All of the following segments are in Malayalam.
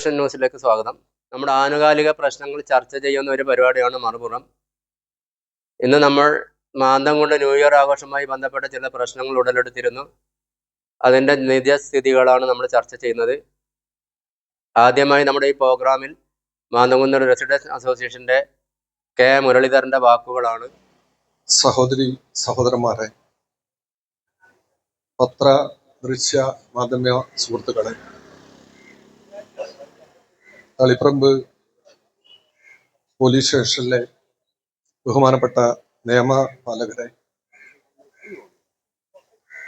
വിഷൻ ന്യൂസിലേക്ക് സ്വാഗതം. നമ്മുടെ ആനുകാലിക പ്രശ്നങ്ങൾ ചർച്ച ചെയ്യുന്ന ഒരു പരിപാടിയാണ് മറുപുറം. ഇന്ന് നമ്മൾ മാന്തംകുണ്ട് ന്യൂ ഇയർ ആഘോഷവുമായി ബന്ധപ്പെട്ട ചില പ്രശ്നങ്ങൾ ഉടലെടുത്തിരുന്നു. അതിൻ്റെ നിജസ്ഥിതികളാണ് നമ്മൾ ചർച്ച ചെയ്യുന്നത്. ആദ്യമായി നമ്മുടെ ഈ പ്രോഗ്രാമിൽ മാന്തംകുന്ന് റെസിഡൻസ് അസോസിയേഷൻ്റെ കെ മുരളീധരൻ്റെ വാക്കുകളാണ്. സഹോദരി സഹോദരന്മാരെ, പത്ര ദൃശ്യ മാധ്യമ സുഹൃത്തുക്കളെ, തളിപ്പറമ്പ് പോലീസ് സ്റ്റേഷനിലെ ബഹുമാനപ്പെട്ട നിയമപാലകരെ,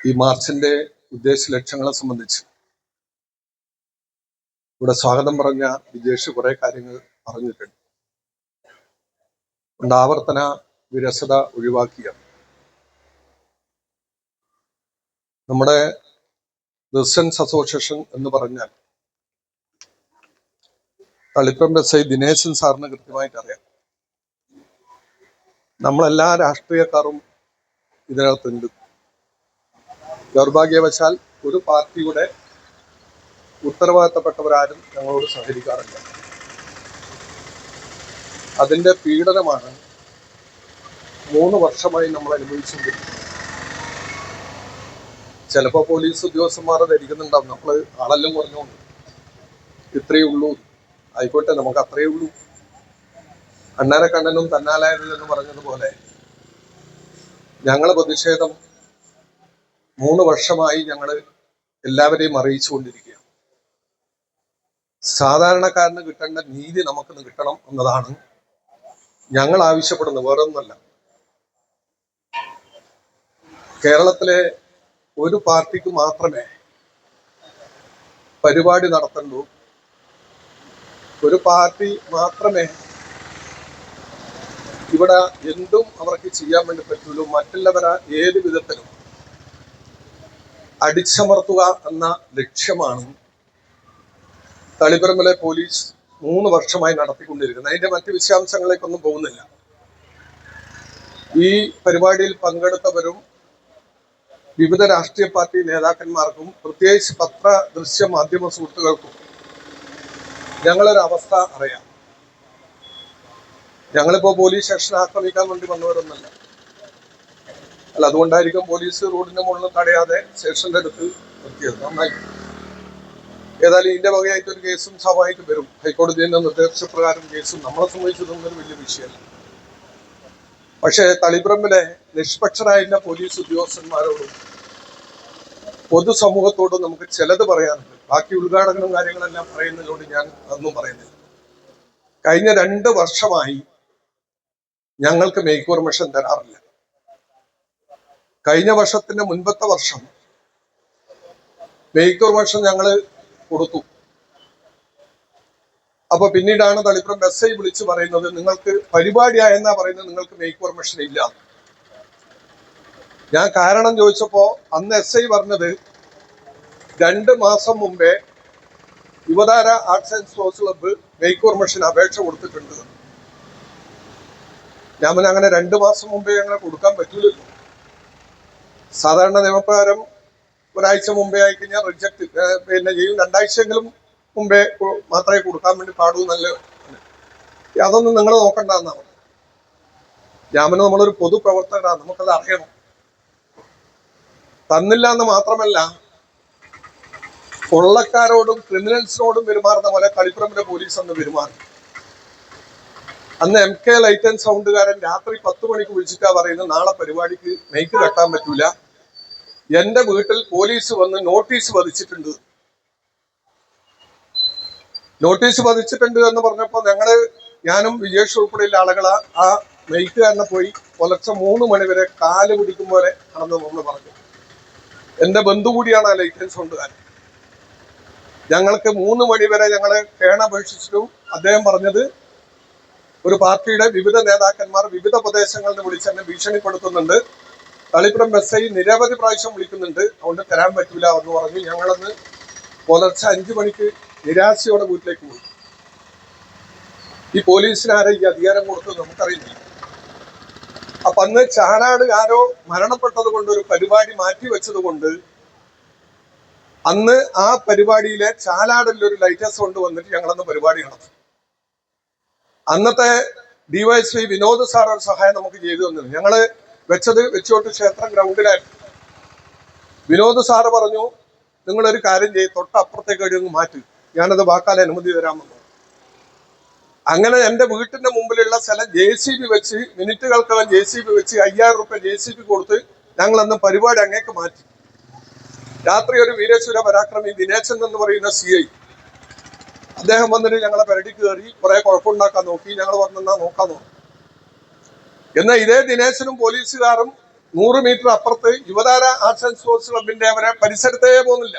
ഈ മാർച്ചിന്റെ ഉദ്ദേശ ലക്ഷ്യങ്ങളെ സംബന്ധിച്ച് ഇവിടെ സ്വാഗതം പറഞ്ഞ വിജേഷ് കുറെ കാര്യങ്ങൾ പറഞ്ഞിട്ടുണ്ട്. കൊണ്ട് ആവർത്തന വിരസത ഒഴിവാക്കിയ നമ്മുടെ റെസിഡൻസ് അസോസിയേഷൻ എന്ന് പറഞ്ഞാൽ തളിപ്പറമ്പ് എസ് ഐ ദിനേശൻ സാറിന് കൃത്യമായിട്ട് അറിയാം. നമ്മളെല്ലാ രാഷ്ട്രീയക്കാരും ഇതിനകത്തുണ്ട്. ദൗർഭാഗ്യവശാൽ ഒരു പാർട്ടിയുടെ ഉത്തരവാദിത്തപ്പെട്ടവരാരും ഞങ്ങളോട് സഹകരിക്കാറില്ല. അതിന്റെ പീഡനമാണ് 3 വർഷമായി നമ്മൾ അനുഭവിച്ചുകൊണ്ടിരിക്കുന്നത്. ചിലപ്പോൾ പോലീസ് ഉദ്യോഗസ്ഥന്മാർ ധരിക്കുന്നുണ്ടാവും നമ്മൾ ആളെല്ലാം കുറഞ്ഞുകൊണ്ട് ഇത്രയേ ഉള്ളൂ. ആയിക്കോട്ടെ, നമുക്ക് അത്രയേ ഉള്ളൂ. അണ്ണാരെ കണ്ണനും തന്നാലായതിൽ എന്ന് പറഞ്ഞതുപോലെ ഞങ്ങളെ പ്രതിഷേധം 3 വർഷമായി ഞങ്ങൾ എല്ലാവരെയും അറിയിച്ചുകൊണ്ടിരിക്കുകയാണ്. സാധാരണക്കാരന് കിട്ടേണ്ട നീതി നമുക്ക് കിട്ടണം എന്നതാണ് ഞങ്ങൾ ആവശ്യപ്പെടുന്നത്, വേറൊന്നുമല്ല. കേരളത്തിലെ ഒരു പാർട്ടിക്ക് മാത്രമേ പരിപാടി നടത്തണ്ടൂ, ഒരു പാർട്ടി മാത്രമേ ഇവിടെ എന്തും അവർക്ക് ചെയ്യാൻ വേണ്ടി പറ്റുള്ളൂ. മറ്റുള്ളവരെ ഏത് വിധത്തിലും അടിച്ചമർത്തുക എന്ന ലക്ഷ്യമാണ് തളിപ്പറമ്പിലെ പോലീസ് 3 വർഷമായി നടത്തിക്കൊണ്ടിരിക്കുന്നത്. അതിന്റെ മറ്റ് വിശദാംശങ്ങളിലേക്കൊന്നും പോകുന്നില്ല. ഈ പരിപാടിയിൽ പങ്കെടുത്തവരും വിവിധ രാഷ്ട്രീയ പാർട്ടി നേതാക്കന്മാർക്കും പ്രത്യേകിച്ച് പത്ര ദൃശ്യ മാധ്യമ സുഹൃത്തുക്കൾക്കും ഞങ്ങളൊരു അവസ്ഥ അറിയാം. ഞങ്ങളിപ്പോ പോലീസ് സ്റ്റേഷൻ ആക്രമിക്കാൻ വേണ്ടി വന്നവരൊന്നല്ല. അല്ല, അതുകൊണ്ടായിരിക്കും പോലീസ് റോഡിന്റെ മുകളിൽ തടയാതെ സ്റ്റേഷന്റെ അടുത്ത് എത്തിയത്. നന്നായി. ഏതായാലും ഇതിന്റെ വകയായിട്ട് ഒരു കേസും സ്വാഭാവികമായിട്ട് വരും. ഹൈക്കോടതിയുടെ നിർദ്ദേശപ്രകാരം കേസും നമ്മളെ സംബന്ധിച്ചതൊന്നും ഒരു വലിയ വിഷയമല്ല. പക്ഷേ തളിപ്പറമ്പിലെ നിഷ്പക്ഷരായ പോലീസ് ഉദ്യോഗസ്ഥന്മാരോടും പൊതുസമൂഹത്തോടും നമുക്ക് ചിലത് പറയാനുണ്ട്. ബാക്കി ഉദ്ഘാടനവും കാര്യങ്ങളെല്ലാം പറയുന്നതിനോട് ഞാൻ ഒന്നും പറയുന്നില്ല. കഴിഞ്ഞ 2 വർഷമായി ഞങ്ങൾക്ക് മേക്ക് പെർമിഷൻ തരാറില്ല. കഴിഞ്ഞ വർഷത്തിന്റെ മുൻപത്തെ വർഷം മേക്ക് പെർമിഷൻ ഞങ്ങൾ കൊടുത്തു. അപ്പൊ പിന്നീടാണ് തളിപ്പറമ്പ് എസ് ഐ വിളിച്ച് പറയുന്നത്, നിങ്ങൾക്ക് പരിപാടിയായെന്നാ പറയുന്നത്, നിങ്ങൾക്ക് മേക്ക് പെർമിഷൻ ഇല്ല. ഞാൻ കാരണം ചോദിച്ചപ്പോ അന്ന് എസ് ഐ പറഞ്ഞത് 2 മാസം മുമ്പേ യുവതാര arts and sports club make permission അപേക്ഷ കൊടുത്തിട്ടുണ്ട്. ഞാൻ പിന്നെ അങ്ങനെ 2 മാസം മുമ്പേ അങ്ങനെ കൊടുക്കാൻ പറ്റൂലല്ലോ. സാധാരണ നിയമപ്രകാരം ഒരാഴ്ച മുമ്പേ ആയിക്കഴിഞ്ഞാൽ റിജക്ട് പിന്നെ ചെയ്യും. 2 ആഴ്ചയെങ്കിലും മുമ്പേ മാത്രമേ കൊടുക്കാൻ വേണ്ടി പാടൂ. നല്ല അതൊന്നും നിങ്ങൾ നോക്കണ്ടെന്നാണ്. ഞാൻ പിന്നെ നമ്മളൊരു പൊതുപ്രവർത്തകരാണ്, നമുക്കത് അറിയണം. തന്നില്ല എന്ന് മാത്രമല്ല, കൊള്ളക്കാരോടും ക്രിമിനൽസിനോടും പെരുമാറുന്ന പോലെ തളിപ്പറമ്പിലെ പോലീസ് അന്ന് പെരുമാറി. അന്ന് MK ലൈറ്റ് ആൻഡ് സൗണ്ടുകാരൻ രാത്രി 10 മണിക്ക് വിളിച്ചിട്ടാ പറയുന്നത്, നാളെ പരിപാടിക്ക് മൈക്ക് കെട്ടാൻ പറ്റൂല, എന്റെ വീട്ടിൽ പോലീസ് വന്ന് നോട്ടീസ് പതിച്ചിട്ടുണ്ട്. നോട്ടീസ് പതിച്ചിട്ടുണ്ട് എന്ന് പറഞ്ഞപ്പോ ഞാനും വിജേഷ് ഉൾപ്പെടെയുള്ള ആളുകൾ ആ മൈക്കുകാരനെ പോയി പുലർച്ചെ 3 മണി വരെ കാല് പിടിക്കും പോലെ നടന്നു നമ്മൾ പറഞ്ഞു. എന്റെ ബന്ധു കൂടിയാണ് ആ ലൈറ്റ് ആൻഡ് സൗണ്ടുകാരൻ. ഞങ്ങൾക്ക് 3 മണി വരെ ഞങ്ങളെ കേണപേക്ഷിച്ചിട്ടും അദ്ദേഹം പറഞ്ഞത്, ഒരു പാർട്ടിയുടെ വിവിധ നേതാക്കന്മാർ വിവിധ പ്രദേശങ്ങളിൽ വിളിച്ച് എന്നെ ഭീഷണിപ്പെടുത്തുന്നുണ്ട്, തളിപ്പറമ്പ് എസ് ഐ നിരവധി പ്രാവശ്യം വിളിക്കുന്നുണ്ട്, അതുകൊണ്ട് തരാൻ പറ്റൂല എന്ന് പറഞ്ഞു. ഞങ്ങളന്ന് പുലർച്ചെ 5 മണിക്ക് നിരാശയോടെ വീട്ടിലേക്ക് പോയി. ഈ പോലീസിന് ആരാ ഈ അധികാരം കൊടുത്തത് നമുക്കറിയില്ല. അപ്പൊ അന്ന് ചാനാട് ആരോ മരണപ്പെട്ടത് കൊണ്ട് ഒരു പരിപാടി മാറ്റി വെച്ചത് കൊണ്ട് അന്ന് ആ പരിപാടിയിലെ ചാലാടിൽ ഒരു ലൈറ്റ് ഹൗസ് കൊണ്ട് വന്നിട്ട് ഞങ്ങളന്ന് പരിപാടി നടത്തി. അന്നത്തെ ഡിവൈഎസ്പി വിനോദ് സാർ ഒരു സഹായം നമുക്ക് ചെയ്തു തന്നിരുന്നു. ഞങ്ങള് വെച്ചോട്ട് ക്ഷേത്രം ഗ്രൗണ്ടിലായിരുന്നു. വിനോദ് സാറ് പറഞ്ഞു, നിങ്ങളൊരു കാര്യം ചെയ്യും, തൊട്ടപ്പുറത്തേക്ക് ഒരു മാറ്റി, ഞാനത് വാക്കാൽ അനുമതി തരാമെന്ന്. അങ്ങനെ എൻ്റെ വീട്ടിന്റെ മുമ്പിലുള്ള സ്ഥലം JCB വെച്ച് മിനിറ്റുകൾക്കകം JCB വെച്ച് 5000 രൂപ JCB കൊടുത്ത് ഞങ്ങൾ അന്ന് പരിപാടി അങ്ങേക്ക് മാറ്റി. രാത്രി ഒരു വീരേശ്വര പരാക്രമി ദിനേശൻ എന്ന് പറയുന്ന CI അദ്ദേഹം വന്നിട്ട് ഞങ്ങളെ പെരടി കയറി കുറെ കുഴപ്പമുണ്ടാക്കാൻ നോക്കി. ഞങ്ങൾ പറഞ്ഞാ നോക്കാൻ നോക്കി. എന്നാൽ ഇതേ ദിനേശനും പോലീസുകാരും 100 മീറ്റർ അപ്പുറത്ത് യുവതാര ആർട്സ് ആൻഡ് സ്പോർട്സ് ക്ലബിന്റെ അവരെ പരിസരത്തേ പോകുന്നില്ല.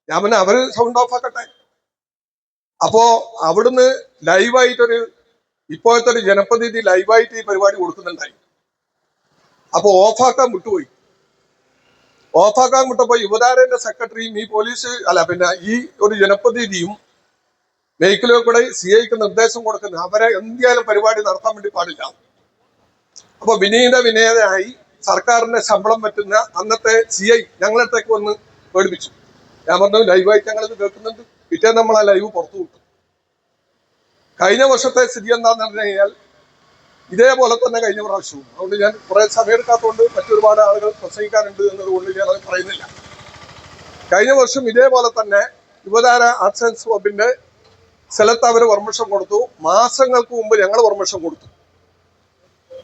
ഞാൻ പിന്നെ അവര് സൗണ്ട് ഓഫ് ആക്കട്ടെ. അപ്പോ അവിടുന്ന് ഇപ്പോഴത്തെ ഒരു ജനപ്രതിനിധി ലൈവായിട്ട് ഈ പരിപാടി കൊടുക്കുന്നുണ്ടായി. അപ്പൊ ഓഫാക്കാൻ വിട്ടുപോയി. ഓഫാക്കാൻ വിട്ടപ്പോ യുവതാരന്റെ സെക്രട്ടറിയും ഈ ഈ ഒരു ജനപ്രതിനിധിയും വെഹിക്കിളിൽ കൂടെ CIക്ക് നിർദ്ദേശം കൊടുക്കുന്നു, അവരെ എന്തായാലും പരിപാടി നടത്താൻ വേണ്ടി പാടില്ല. അപ്പൊ വിനയതയായി സർക്കാരിന്റെ ശമ്പളം പറ്റുന്ന അന്നത്തെ CI ഞങ്ങളടുത്തേക്ക് വന്ന് പേടിപ്പിച്ചു. ഞാൻ പറഞ്ഞു, ലൈവായിട്ട് ഞങ്ങളിത് കേൾക്കുന്നുണ്ട്. പിറ്റേ നമ്മൾ ആ ലൈവ് പുറത്തു വിട്ടു. കഴിഞ്ഞ വർഷത്തെ സ്ഥിതി എന്താന്ന് പറഞ്ഞു കഴിഞ്ഞാൽ ഇതേപോലെ തന്നെ കഴിഞ്ഞ പ്രാവശ്യവും. അതുകൊണ്ട് ഞാൻ കുറെ സമയമെടുക്കാത്തതുകൊണ്ട് മറ്റൊരുപാട് ആളുകൾ പ്രസംഗിക്കാനുണ്ട് എന്നതുകൊണ്ട് ഞാൻ അത് പറയുന്നില്ല. കഴിഞ്ഞ വർഷം ഇതേപോലെ തന്നെ യുവതാര ആർട്സ് ആൻഡ് സ്പോർട്സിന്റെ സ്ഥലത്ത് അവർ പെർമിഷൻ കൊടുത്തു. മാസങ്ങൾക്ക് മുമ്പ് ഞങ്ങൾ പെർമിഷൻ കൊടുത്തു.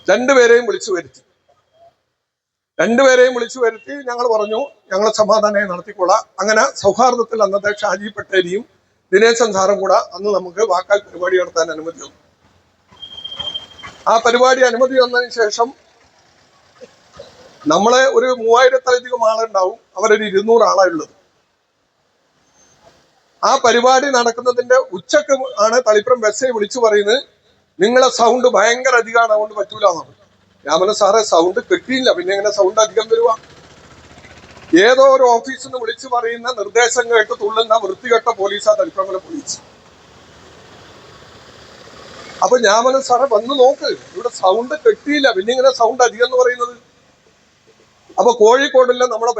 രണ്ടുപേരെയും വിളിച്ചു വരുത്തി ഞങ്ങൾ പറഞ്ഞു, ഞങ്ങൾ സമാധാനമായി നടത്തിക്കൊള്ളാം. അങ്ങനെ സൗഹാർദ്ദത്തിൽ അന്നത്തെ ഷാജി പട്ടേലിയും ദിനേശൻ സാറും കൂടെ അന്ന് നമുക്ക് വാക്കാൽ പരിപാടി നടത്താൻ അനുമതി വന്നു. ആ പരിപാടി അനുമതി വന്നതിന് ശേഷം നമ്മളെ ഒരു 3000-ലധികം ആളുണ്ടാവും. അവരൊരു 200 ആളുള്ളത്. ആ പരിപാടി നടക്കുന്നതിന്റെ ഉച്ചക്ക് ആണ് തളിപ്പുറം ബസ്സെ വിളിച്ചു പറയുന്നത്, നിങ്ങളെ സൗണ്ട് ഭയങ്കര അധികമാണ്, അതുകൊണ്ട് പറ്റൂല എന്നാണ്. ഞാൻ പറഞ്ഞു, സാറേ സൗണ്ട് കിട്ടിയില്ല, പിന്നെ എങ്ങനെ സൗണ്ട് അധികം വരുക? ഏതോ ഒരു ഓഫീസിൽ നിന്ന് വിളിച്ചു പറയുന്ന നിർദ്ദേശം കേട്ട് തുള്ളുന്ന വൃത്തികെട്ട പോലീസാ തളിപ്പറമ്പിലെ പോലീസ്. അപ്പൊ ഞാൻ പറഞ്ഞു, സാറേ വന്ന് നോക്ക്, ഇവിടെ സൗണ്ട് കിട്ടിയില്ല, പിന്നെ ഇങ്ങനെ സൗണ്ട് അധികം എന്ന് പറയുന്നത്. അപ്പൊ കോഴിക്കോടുള്ള നമ്മുടെ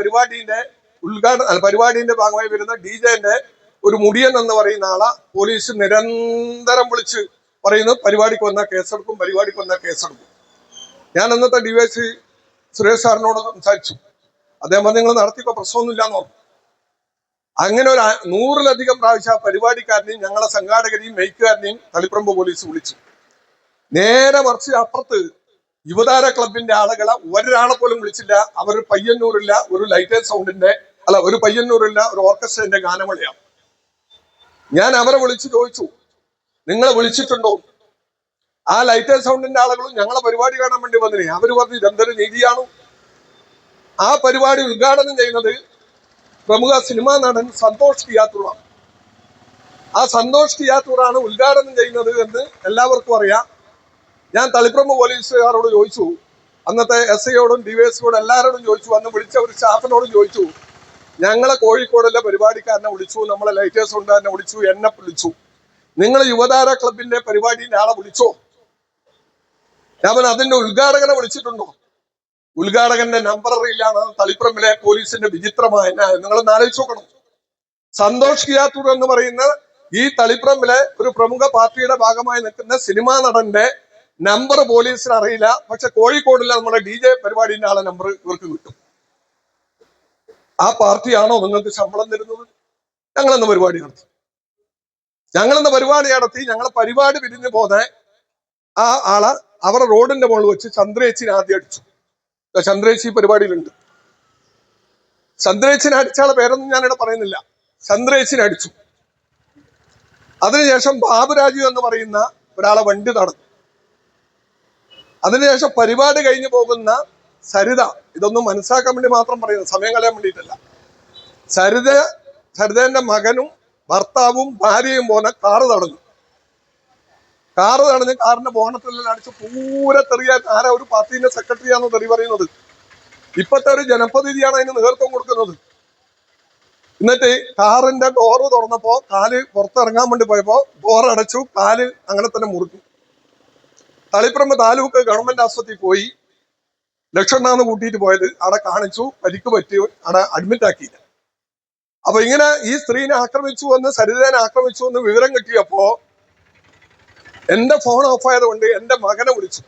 പരിപാടിന്റെ ഭാഗമായി വരുന്ന DJന്റെ ഒരു മുടിയൻ എന്ന് പറയുന്ന ആളെ പോലീസ് നിരന്തരം വിളിച്ച് പറയുന്നു, പരിപാടിക്ക് വന്നാൽ കേസെടുക്കും. ഞാൻ അന്നത്തെ DYSP സുരേഷ് സാറിനോട് സംസാരിച്ചു. അദ്ദേഹം പറഞ്ഞു, നിങ്ങൾ നടത്തിയപ്പോ പ്രശ്നമൊന്നുമില്ല എന്ന് പറഞ്ഞു. അങ്ങനെ ഒരു 100-ലധികം പ്രാവശ്യം ആ പരിപാടിക്കാരനെയും ഞങ്ങളെ സംഘാടകരെയും മെയ്ക്കുകാരനെയും തളിപ്പറമ്പ് പോലീസ് വിളിച്ചു. നേരെ മറിച്ച് അപ്പുറത്ത് യുവതാര ക്ലബിന്റെ ആളുകളെ ഒരാളെ പോലും വിളിച്ചില്ല. അവർ പയ്യന്നൂരില്ല ഒരു ഒരു ഓർക്കസ്ട്രേന്റെ ഗാനമേളയാണ്. ഞാൻ അവരെ വിളിച്ചു ചോദിച്ചു, നിങ്ങളെ വിളിച്ചിട്ടുണ്ടോ? ആ ലൈറ്റ് സൗണ്ടിന്റെ ആളുകളും ഞങ്ങളെ പരിപാടി കാണാൻ വേണ്ടി വന്നില്ലേ. അവര് പറഞ്ഞു, ഇതെന്തൊരു നീതിയാണ്. ആ പരിപാടി ഉദ്ഘാടനം ചെയ്യുന്നത് പ്രമുഖ സിനിമാ നടൻ സന്തോഷ് കിയാത്തൂറാണ്. ആ സന്തോഷ് കിയാത്തൂറാണ് ഉദ്ഘാടനം ചെയ്യുന്നത് എന്ന് എല്ലാവർക്കും അറിയാം. ഞാൻ തളിപ്പറമ്പ് പോലീസുകാരോട് ചോദിച്ചു, അന്നത്തെ SIയോടും DYSPയോടും എല്ലാവരോടും ചോദിച്ചു, അന്ന് വിളിച്ച ഒരു സ്റ്റാഫിനോടും ചോദിച്ചു, ഞങ്ങളെ കോഴിക്കോടിലെ പരിപാടിക്കാരനെ വിളിച്ചു, നമ്മളെ ലൈറ്റേഴ്സ് ഉണ്ടാരനെ വിളിച്ചു, എന്നെ വിളിച്ചു, നിങ്ങൾ യുവതാര ക്ലബിന്റെ പരിപാടിന്റെ ആളെ വിളിച്ചോ? ഞാൻ അതിന്റെ ഉദ്ഘാടകനെ വിളിച്ചിട്ടുണ്ടോ? ഉദ്ഘാടകന്റെ നമ്പർ അറിയില്ലാണ് തളിപ്പറമ്പിലെ പോലീസിന്റെ വിചിത്രമായ. നിങ്ങളൊന്ന് ആലോചിച്ച് നോക്കണം. സന്തോഷ് കിയാത്തൂർ എന്ന് പറയുന്ന ഈ തളിപ്പറമ്പിലെ ഒരു പ്രമുഖ പാർട്ടിയുടെ ഭാഗമായി നിൽക്കുന്ന സിനിമാ നടന്റെ നമ്പർ പോലീസിന് അറിയില്ല. പക്ഷെ കോഴിക്കോടിലെ നമ്മുടെ DJ പരിപാടിന്റെ ആളെ നമ്പർ ഇവർക്ക് കിട്ടും. ആ പാർട്ടിയാണോ നിങ്ങൾക്ക് ശമ്പളം തരുന്നത്? ഞങ്ങളെന്ന് പരിപാടി നടത്തി. ഞങ്ങളെ പരിപാടി പിരിഞ്ഞു പോന്നെ ആ ആളെ അവരുടെ റോഡിന്റെ മുകളിൽ വെച്ച് ചന്ദ്രേച്ചിനെ ആദ്യം അടിച്ചു. ചന്ദ്രേച്ചി പരിപാടിയിലുണ്ട്. ചന്ദ്രേച്ചിനെ അടിച്ചാളെ പേരൊന്നും ഞാനിവിടെ പറയുന്നില്ല. ചന്ദ്രേച്ചിനെ അടിച്ചു. അതിനുശേഷം ബാബുരാജു എന്ന് പറയുന്ന ഒരാളെ വണ്ടി തടഞ്ഞു. അതിനുശേഷം പരിപാടി കഴിഞ്ഞു പോകുന്ന സരിത, ഇതൊന്നും മനസ്സിലാക്കാൻ വേണ്ടി മാത്രം പറയുന്നത്, സമയം കളയാൻ വേണ്ടിയിട്ടല്ല. സരിതന്റെ മകനും ഭർത്താവും ഭാര്യയും പോകുന്ന കാറ് തടഞ്ഞു. കാറിന്റെ ബോണറ്റിലെല്ലാം അടിച്ച് പൂരത്തെറിയാൻ ആരാ? ഒരു പാർട്ടിന്റെ സെക്രട്ടറിയാണോ തെറി പറയുന്നത്? ഇപ്പത്തെ ഒരു ജനപ്രതിനിധിയാണ് അതിന് നേതൃത്വം കൊടുക്കുന്നത്. എന്നിട്ട് കാറിന്റെ ഡോറ് തുറന്നപ്പോ കാല് പുറത്തിറങ്ങാൻ വേണ്ടി പോയപ്പോ ഡോർ അടച്ചു, കാല് അങ്ങനെ തന്നെ മുറിഞ്ഞു. തളിപ്പറമ്പ് താലൂക്ക് ഗവൺമെന്റ് ആശുപത്രിയിൽ പോയി, ലക്ഷണ്ണാന്ന് കൂട്ടിയിട്ട് പോയത്. അവിടെ കാണിച്ചു, പരിക്ക് പറ്റി, അവിടെ അഡ്മിറ്റ് ആക്കിയില്ല. അപ്പൊ ഇങ്ങനെ ഈ സ്ത്രീനെ ആക്രമിച്ചു എന്ന്, സരിതേനെ ആക്രമിച്ചു എന്ന് വിവരം കിട്ടിയപ്പോ എന്റെ ഫോൺ ഓഫ് ആയതുകൊണ്ട് എന്റെ മകനെ വിളിച്ചു.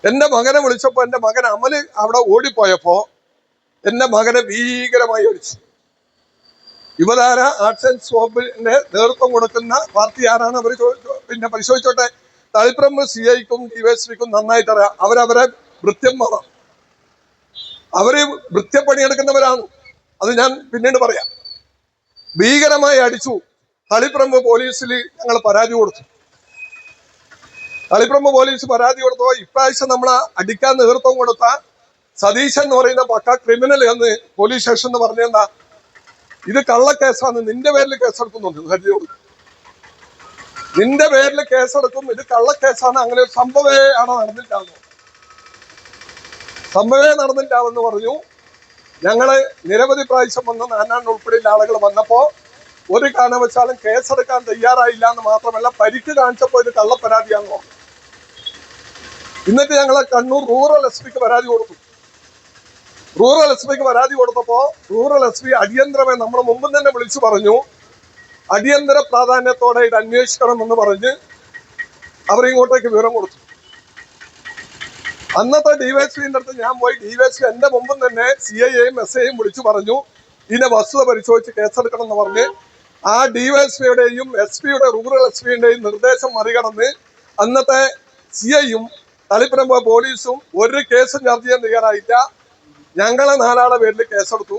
എന്റെ മകനെ വിളിച്ചപ്പോ എന്റെ മകൻ അമല് അവിടെ ഓടിപ്പോയപ്പോ എന്റെ മകനെ ഭീകരമായി അടിച്ചു. യുവതാര ആർട്സ് ആൻഡ് സ്പോർട്സിന്റെ നേതൃത്വം കൊടുക്കുന്ന പാർട്ടി ആരാണ് അവർ പിന്നെ പരിശോധിച്ചോട്ടെ. തളിപ്പറമ്പ് CIക്കും DYSPക്കും നന്നായിട്ട് അറിയാം. അവരവരെ ഭൃത്യന്മാരാണ്, അവര് ഭൃത്യപ്പണിയെടുക്കുന്നവരാണ്. അത് ഞാൻ പിന്നീട് പറയാം. ഭീകരമായി അടിച്ചു. തളിപ്പറമ്പ് പോലീസിൽ ഞങ്ങൾ പരാതി കൊടുത്തു. തളിപ്പറമ്പ് പോലീസ് പരാതി കൊടുത്തോ ഇപ്രാവശ്യം നമ്മളെ അടിക്കാൻ നേതൃത്വം കൊടുത്ത സതീശൻ എന്ന് പറയുന്ന പക്ക ക്രിമിനൽ എന്ന് പോലീസ് സ്റ്റേഷൻ എന്ന് പറഞ്ഞെന്താ, ഇത് കള്ളക്കേസാണ്, നിന്റെ പേരിൽ കേസെടുക്കുന്നുണ്ട്. ഹരിയോട് നിന്റെ പേരിൽ കേസെടുക്കും, ഇത് കള്ളക്കേസാണ്, അങ്ങനെ ഒരു സംഭവമേ ആണ് നടന്നില്ലാവെന്ന് പറഞ്ഞു. ഞങ്ങള് നിരവധി പ്രാവശ്യം വന്ന് നാനാണ്ട് ഉൾപ്പെടെയുള്ള ആളുകൾ വന്നപ്പോ ഒരു കാരണവശാലും കേസെടുക്കാൻ തയ്യാറായില്ല എന്ന് മാത്രമല്ല, പരിക്ക് കാണിച്ചപ്പോ ഇത് കള്ളപ്പരാതിയാണെന്ന് പറഞ്ഞു. എന്നിട്ട് ഞങ്ങളെ കണ്ണൂർ റൂറൽ SP പരാതി കൊടുത്തു. റൂറൽ SP പരാതി കൊടുത്തപ്പോ റൂറൽ SP അടിയന്തരമായി നമ്മുടെ മുമ്പ് തന്നെ വിളിച്ചു പറഞ്ഞു, അടിയന്തര പ്രാധാന്യത്തോടെ ഇത് അന്വേഷിക്കണം എന്ന് പറഞ്ഞ് അവരിങ്ങോട്ടേക്ക് വിവരം കൊടുത്തു. അന്നത്തെ DYSPന്റെ അടുത്ത് ഞാൻ പോയി, DYSP എന്റെ മുമ്പും തന്നെ CIയെയും SIയെയും വിളിച്ചു പറഞ്ഞു ഇതിനെ വസ്തുത പരിശോധിച്ച് കേസെടുക്കണം എന്ന് പറഞ്ഞ് ആ DYSPയുടെയും SP-യുടെ റൂറൽ SP-ന്റെയും നിർദ്ദേശം മറികടന്ന് അന്നത്തെ CIയും തളിപ്പറമ്പ് പോലീസും ഒരു കേസും ചർച്ച ചെയ്യാൻ തയ്യാറായില്ല. ഞങ്ങളെ 4 ആളുടെ പേരിൽ കേസെടുത്തു.